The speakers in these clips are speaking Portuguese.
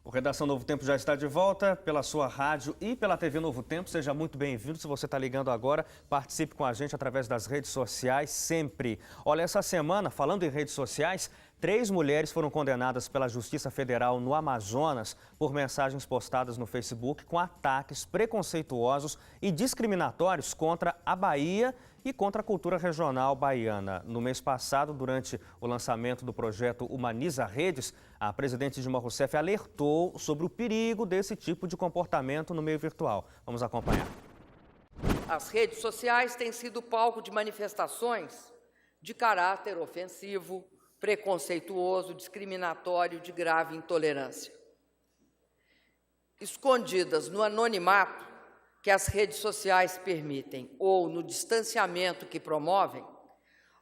O Redação Novo Tempo já está de volta pela sua rádio e pela TV Novo Tempo. Seja muito bem-vindo. Se você está ligando agora, participe com a gente através das redes sociais sempre. Olha, essa semana, falando em redes sociais, 3 mulheres foram condenadas pela Justiça Federal no Amazonas por mensagens postadas no Facebook com ataques preconceituosos e discriminatórios contra a Bahia e contra a cultura regional baiana. No mês passado, durante o lançamento do projeto Humaniza Redes, a presidente Dilma Rousseff alertou sobre o perigo desse tipo de comportamento no meio virtual. Vamos acompanhar. As redes sociais têm sido palco de manifestações de caráter ofensivo, preconceituoso, discriminatório, de grave intolerância. Escondidas no anonimato que as redes sociais permitem ou no distanciamento que promovem,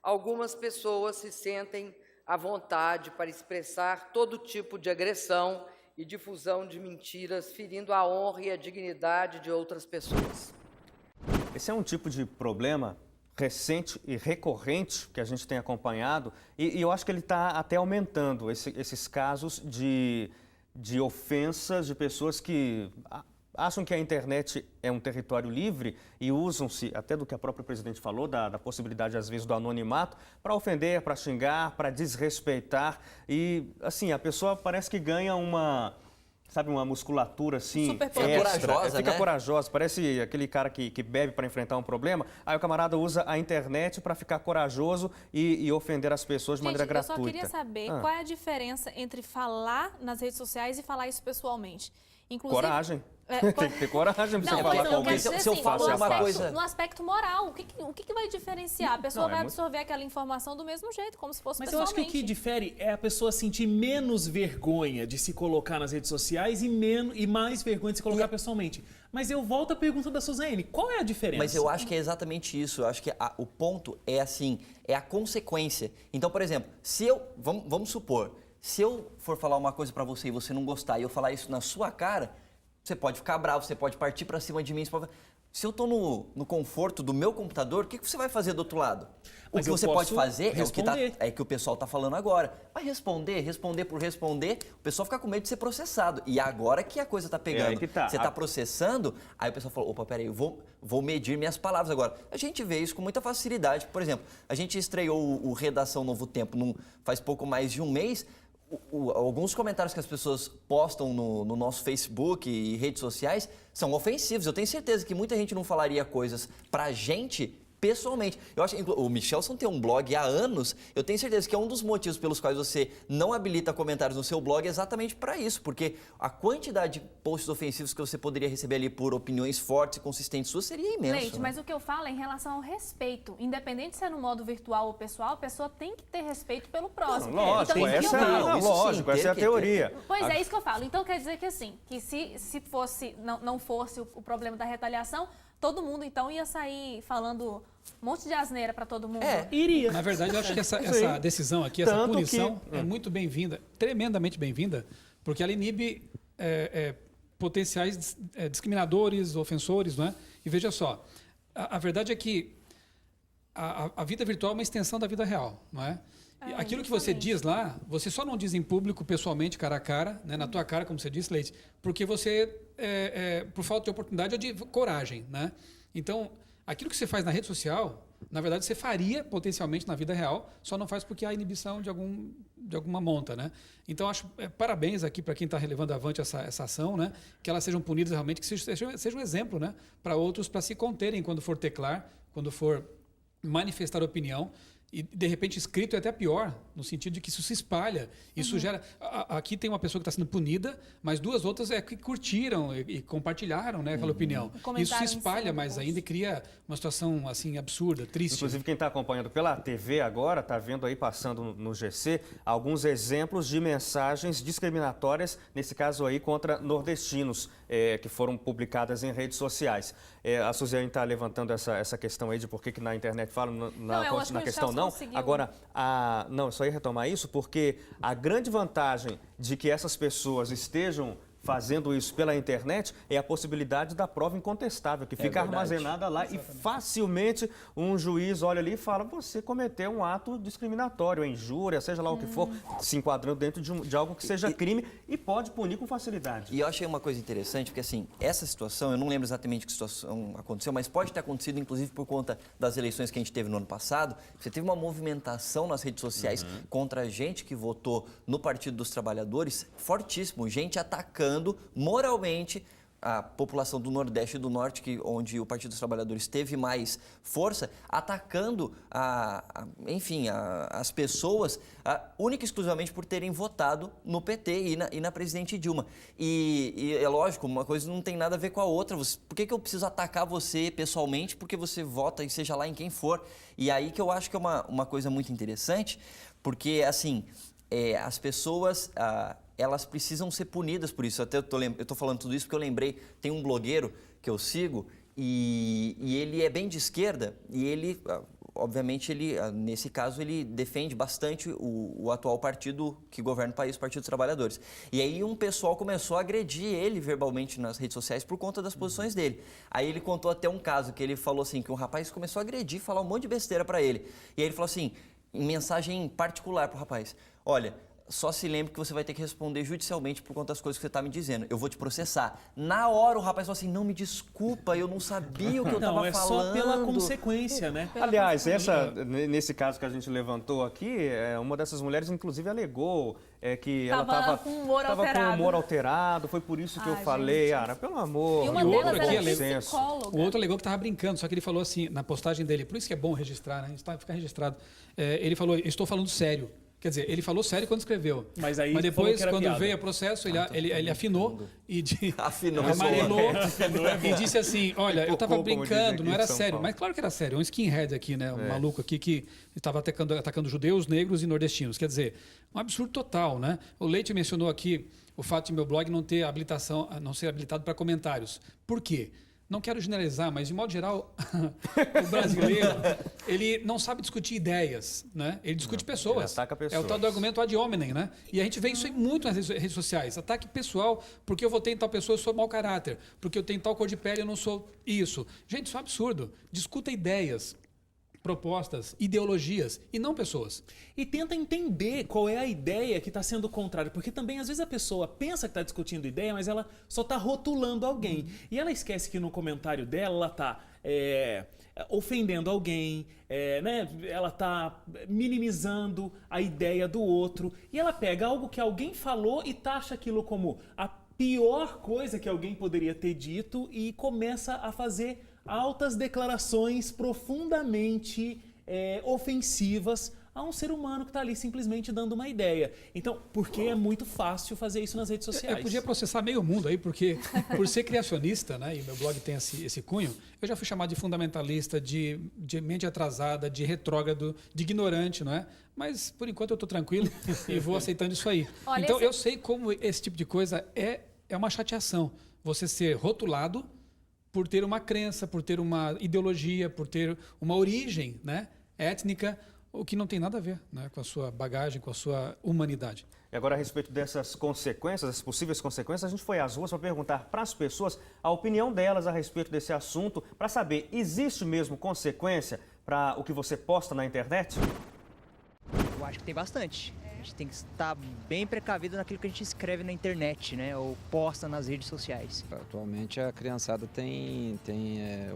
algumas pessoas se sentem à vontade para expressar todo tipo de agressão e difusão de mentiras, ferindo a honra e a dignidade de outras pessoas. Esse é um tipo de problema recente e recorrente que a gente tem acompanhado e eu acho que ele está até aumentando esses casos de ofensas de pessoas que acham que a internet é um território livre e usam-se, até do que a própria presidente falou, da possibilidade, às vezes, do anonimato, para ofender, para xingar, para desrespeitar. E, assim, a pessoa parece que ganha uma musculatura, assim, super corajosa, fica né? corajosa. Parece aquele cara que bebe para enfrentar um problema. Aí o camarada usa a internet para ficar corajoso e ofender as pessoas de maneira gratuita. Eu só queria saber qual é a diferença entre falar nas redes sociais e falar isso pessoalmente. Inclusive, coragem. Tem que ter coragem para você falar com alguém. Se eu falo uma coisa... No aspecto moral, o que vai diferenciar? A pessoa vai absorver aquela informação do mesmo jeito, como se fosse pessoalmente. Mas eu acho que o que difere é a pessoa sentir menos vergonha de se colocar nas redes sociais e mais vergonha de se colocar pessoalmente. Mas eu volto à pergunta da Suzane, qual é a diferença? Mas eu acho que é exatamente isso. Eu acho que o ponto é assim, é a consequência. Então, por exemplo, vamos supor, se eu for falar uma coisa pra você e você não gostar e eu falar isso na sua cara, você pode ficar bravo, você pode partir pra cima de mim. Se eu tô no conforto do meu computador, o que você vai fazer do outro lado? O que você pode fazer é o que o pessoal tá falando agora. Vai responder por responder, o pessoal fica com medo de ser processado. E agora que a coisa tá pegando, você tá processando, aí o pessoal falou, opa, peraí, eu vou medir minhas palavras agora. A gente vê isso com muita facilidade. Por exemplo, a gente estreou o Redação Novo Tempo faz pouco mais de um mês. Alguns comentários que as pessoas postam no nosso Facebook e redes sociais são ofensivos. Eu tenho certeza que muita gente não falaria coisas pra gente pessoalmente. Eu acho que o Michelson tem um blog há anos. Eu tenho certeza que é um dos motivos pelos quais você não habilita comentários no seu blog é exatamente para isso, porque a quantidade de posts ofensivos que você poderia receber ali por opiniões fortes e consistentes suas seria imensa. Leite, mas o que eu falo é em relação ao respeito. Independente se é no modo virtual ou pessoal, a pesa tem que ter respeito pelo próximo. Não, lógico, então, essa é a teoria. Pois é, isso que eu falo. Então quer dizer que assim, que se não fosse o problema da retaliação, todo mundo, então, ia sair falando um monte de asneira para todo mundo. Iria. Na verdade, eu acho que essa decisão aqui, essa punição é muito bem-vinda, tremendamente bem-vinda, porque ela inibe potenciais discriminadores, ofensores, não é? E veja só, a verdade é que a vida virtual é uma extensão da vida real, não é? Aquilo que você diz lá, você só não diz em público, pessoalmente, cara a cara, né, na tua cara, como você disse, Leite, porque você, por falta de oportunidade ou de coragem, né? Então, aquilo que você faz na rede social, na verdade, você faria potencialmente na vida real, só não faz porque há inibição de alguma monta, né? Então, acho parabéns aqui para quem está levando avante essa ação, né? Que elas sejam punidas realmente, que seja um exemplo, né? Para outros, para se conterem quando for teclar, quando for manifestar opinião. E, de repente, escrito é até pior, no sentido de que isso se espalha. Isso gera... Aqui tem uma pessoa que está sendo punida, mas 2 outras que curtiram e compartilharam, né, aquela opinião. Isso se espalha mais ainda e cria uma situação assim absurda, triste. Inclusive, quem está acompanhando pela TV agora, está vendo aí, passando no GC, alguns exemplos de mensagens discriminatórias, nesse caso aí, contra nordestinos, que foram publicadas em redes sociais. A Suzane está levantando essa questão aí de por que na internet fala, na questão não. Agora, eu só ia retomar isso porque a grande vantagem de que essas pessoas estejam fazendo isso pela internet é a possibilidade da prova incontestável, que fica armazenada lá e facilmente um juiz olha ali e fala, você cometeu um ato discriminatório, injúria, seja lá o que for, se enquadrando dentro de algo que seja crime e pode punir com facilidade. E eu achei uma coisa interessante, porque assim, essa situação, eu não lembro exatamente que situação aconteceu, mas pode ter acontecido, inclusive, por conta das eleições que a gente teve no ano passado. Você teve uma movimentação nas redes sociais contra gente que votou no Partido dos Trabalhadores, fortíssimo, gente atacando moralmente a população do Nordeste e do Norte, onde o Partido dos Trabalhadores teve mais força, atacando, as pessoas única e exclusivamente por terem votado no PT e na presidente Dilma. E é lógico, uma coisa não tem nada a ver com a outra. Por que eu preciso atacar você pessoalmente? Porque você vota e seja lá em quem for. E aí que eu acho que é uma coisa muito interessante, porque, assim, as pessoas... elas precisam ser punidas por isso. Até eu tô falando tudo isso porque eu lembrei, tem um blogueiro que eu sigo e ele é bem de esquerda e ele, obviamente, nesse caso, ele defende bastante o atual partido que governa o país, o Partido dos Trabalhadores. E aí um pessoal começou a agredir ele verbalmente nas redes sociais por conta das posições dele. Aí ele contou até um caso que ele falou assim, que um rapaz começou a agredir, falar um monte de besteira para ele. E aí ele falou assim, em mensagem particular pro rapaz, olha... Só se lembre que você vai ter que responder judicialmente por conta das coisas que você está me dizendo. Eu vou te processar. Na hora o rapaz falou assim, não, me desculpa, eu não sabia o que eu estava falando. Não, é só pela consequência, né? Aliás, nesse caso que a gente levantou aqui, uma dessas mulheres, inclusive, alegou que ela estava com o humor alterado. Foi por isso que eu falei, Ara, pelo amor. E uma delas era psicóloga. O outro alegou que estava brincando, só que ele falou assim, na postagem dele, por isso que é bom registrar, né? Fica registrado. Ele falou, estou falando sério. Quer dizer, ele falou sério quando escreveu. Mas depois, quando piada. veio o processo, ele afinou e amarelou e disse assim, olha, eu estava brincando, não era sério. Mas claro que era sério, um skinhead aqui, né? Um maluco aqui que estava atacando judeus, negros e nordestinos. Quer dizer, um absurdo total, né? O Leite mencionou aqui o fato de meu blog não ter habilitação, não ser habilitado para comentários. Por quê? Não quero generalizar, mas de modo geral, o brasileiro, ele não sabe discutir ideias, né? Ele discute pessoas. Ele ataca pessoas. É o tal do argumento ad hominem, né? E a gente vê isso muito nas redes sociais. Ataque pessoal, porque eu votei em tal pessoa, eu sou mau caráter. Porque eu tenho tal cor de pele, eu não sou isso. Gente, isso é um absurdo. Discuta ideias, propostas, ideologias e não pessoas. E tenta entender qual é a ideia que está sendo contrária, porque também às vezes a pessoa pensa que está discutindo ideia, mas ela só está rotulando alguém. E ela esquece que no comentário dela ela está ofendendo alguém, né? Ela está minimizando a ideia do outro. E ela pega algo que alguém falou e taxa aquilo como a pior coisa que alguém poderia ter dito e começa a fazer altas declarações profundamente ofensivas a um ser humano que está ali simplesmente dando uma ideia. Então, porque é muito fácil fazer isso nas redes sociais. Eu podia processar meio mundo aí, porque por ser criacionista, né, e meu blog tem esse cunho, eu já fui chamado de fundamentalista, de mente atrasada, de retrógrado, de ignorante, não é? Mas, por enquanto, eu estou tranquilo e vou aceitando isso aí. Olha, então, eu sei como esse tipo de coisa é uma chateação. Você ser rotulado por ter uma crença, por ter uma ideologia, por ter uma origem, né, étnica, o que não tem nada a ver, né, com a sua bagagem, com a sua humanidade. E agora, a respeito dessas consequências, as possíveis consequências, a gente foi às ruas para perguntar para as pessoas a opinião delas a respeito desse assunto, para saber, existe mesmo consequência para o que você posta na internet? Eu acho que tem bastante. A gente tem que estar bem precavido naquilo que a gente escreve na internet, né, ou posta nas redes sociais. Atualmente a criançada tem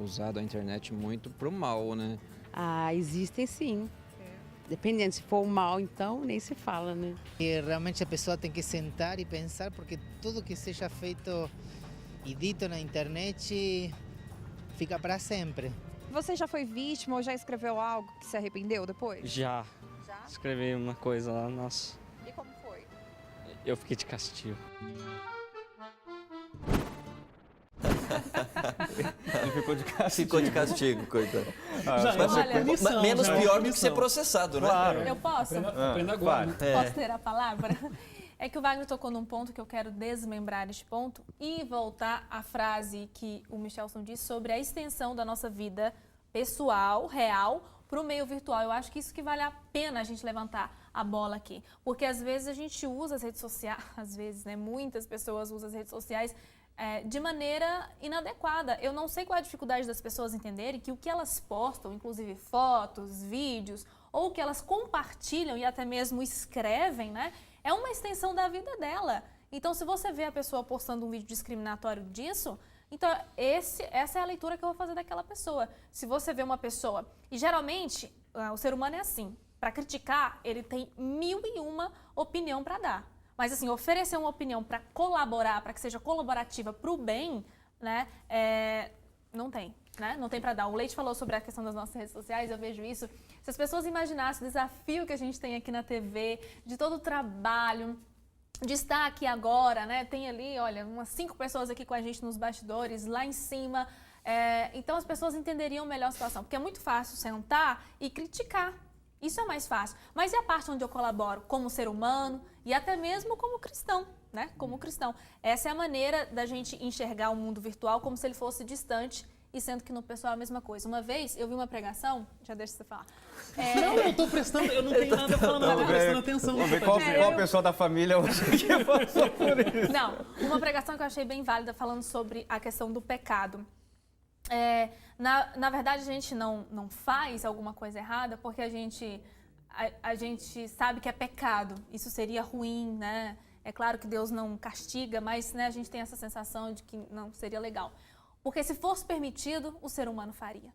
usado a internet muito pro mal, né? Ah, existem sim. Dependendo, se for o mal, então, nem se fala, né? E realmente a pessoa tem que sentar e pensar, porque tudo que seja feito e dito na internet fica para sempre. Você já foi vítima ou já escreveu algo que se arrependeu depois? Já. Já? Escrevi uma coisa lá, nossa. E como foi? Eu fiquei de castigo. Ele ficou de castigo. Ficou de castigo, coitado. Punição, menos já é pior do que punição. ser processado, né? Claro. Eu posso? Aprenda agora. Né? Posso ter a palavra? É que o Wagner tocou num ponto que eu quero desmembrar este ponto e voltar à frase que o Michelson disse sobre a extensão da nossa vida pessoal, real, para o meio virtual. Eu acho que isso que vale a pena a gente levantar a bola aqui. Porque às vezes a gente usa as redes sociais, às vezes, né, muitas pessoas usam as redes sociais de maneira inadequada. Eu não sei qual é a dificuldade das pessoas entenderem que o que elas postam, inclusive fotos, vídeos, ou o que elas compartilham e até mesmo escrevem, né, é uma extensão da vida dela. Então, se você vê a pessoa postando um vídeo discriminatório disso, então essa é a leitura que eu vou fazer daquela pessoa. Se você vê uma pessoa... E geralmente, o ser humano é assim. Para criticar, ele tem 1001 opinião para dar. Mas, assim, oferecer uma opinião para colaborar, para que seja colaborativa para o bem, né, não tem. Né? Não tem para dar. O Leite falou sobre a questão das nossas redes sociais, eu vejo isso. Se as pessoas imaginassem o desafio que a gente tem aqui na TV, de todo o trabalho, de estar aqui agora, né? Tem ali, olha, umas 5 pessoas aqui com a gente nos bastidores, lá em cima. Então as pessoas entenderiam melhor a situação, porque é muito fácil sentar e criticar. Isso é mais fácil. Mas e a parte onde eu colaboro como ser humano e até mesmo como cristão, né? Como cristão. Essa é a maneira da gente enxergar o mundo virtual como se ele fosse distante, e sendo que no pessoal é a mesma coisa. Uma vez eu vi uma pregação, já deixa você falar. Não, eu tô prestando, eu não tenho nada falando, eu tô prestando atenção. Vamos ver qual pessoa da família hoje que passou por isso. Não, uma pregação que eu achei bem válida falando sobre a questão do pecado. Na verdade, a gente não faz alguma coisa errada porque a gente sabe que é pecado. Isso seria ruim, né? É claro que Deus não castiga, mas, né, a gente tem essa sensação de que não seria legal. Porque se fosse permitido, o ser humano faria.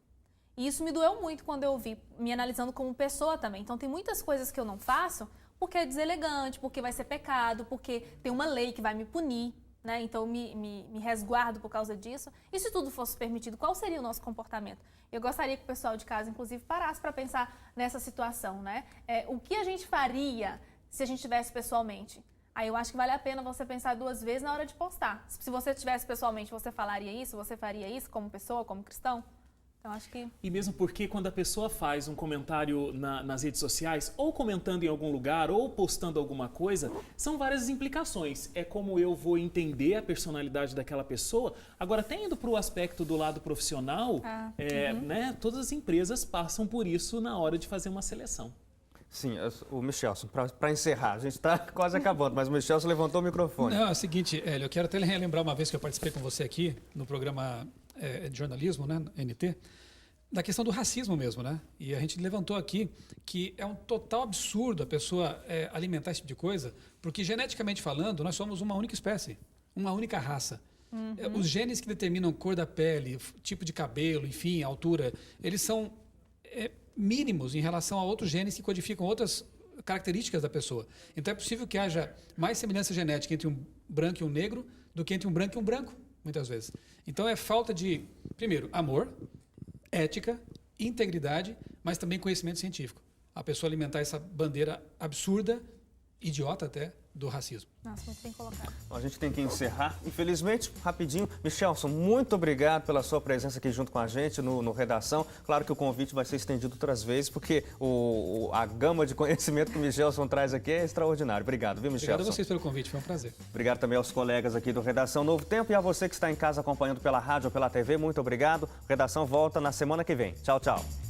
E isso me doeu muito quando eu vi, me analisando como pessoa também. Então tem muitas coisas que eu não faço porque é deselegante, porque vai ser pecado, porque tem uma lei que vai me punir, né? Então eu me resguardo por causa disso. E se tudo fosse permitido, qual seria o nosso comportamento? Eu gostaria que o pessoal de casa, inclusive, parasse para pensar nessa situação, né? O que a gente faria se a gente estivesse pessoalmente? Aí eu acho que vale a pena você pensar 2 vezes na hora de postar. Se você estivesse pessoalmente, você falaria isso? Você faria isso como pessoa, como cristão? Então acho que... E mesmo porque quando a pessoa faz um comentário nas redes sociais, ou comentando em algum lugar, ou postando alguma coisa, são várias implicações. É como eu vou entender a personalidade daquela pessoa. Agora, até indo para o aspecto do lado profissional, né, todas as empresas passam por isso na hora de fazer uma seleção. Sim, o Michelson, para encerrar, a gente está quase acabando, mas o Michelson levantou o microfone. Não, é o seguinte, Hélio, eu quero até relembrar uma vez que eu participei com você aqui no programa de jornalismo, né, NT, da questão do racismo mesmo, né? E a gente levantou aqui que é um total absurdo a pessoa alimentar esse tipo de coisa, porque geneticamente falando, nós somos uma única espécie, uma única raça. Os genes que determinam cor da pele, tipo de cabelo, enfim, altura, eles são... mínimos em relação a outros genes que codificam outras características da pessoa. Então é possível que haja mais semelhança genética entre um branco e um negro do que entre um branco e um branco, muitas vezes. Então é falta de, primeiro, amor, ética, integridade, mas também conhecimento científico. A pessoa alimentar essa bandeira absurda, idiota até, do racismo. Nossa, muito bem colocado. A gente tem que encerrar. Infelizmente, rapidinho. Michelson, muito obrigado pela sua presença aqui junto com a gente no Redação. Claro que o convite vai ser estendido outras vezes, porque a gama de conhecimento que o Michelson traz aqui é extraordinário. Obrigado, viu, Michelson? Obrigado a vocês pelo convite, foi um prazer. Obrigado também aos colegas aqui do Redação Novo Tempo e a você que está em casa acompanhando pela rádio ou pela TV, muito obrigado. Redação volta na semana que vem. Tchau, tchau.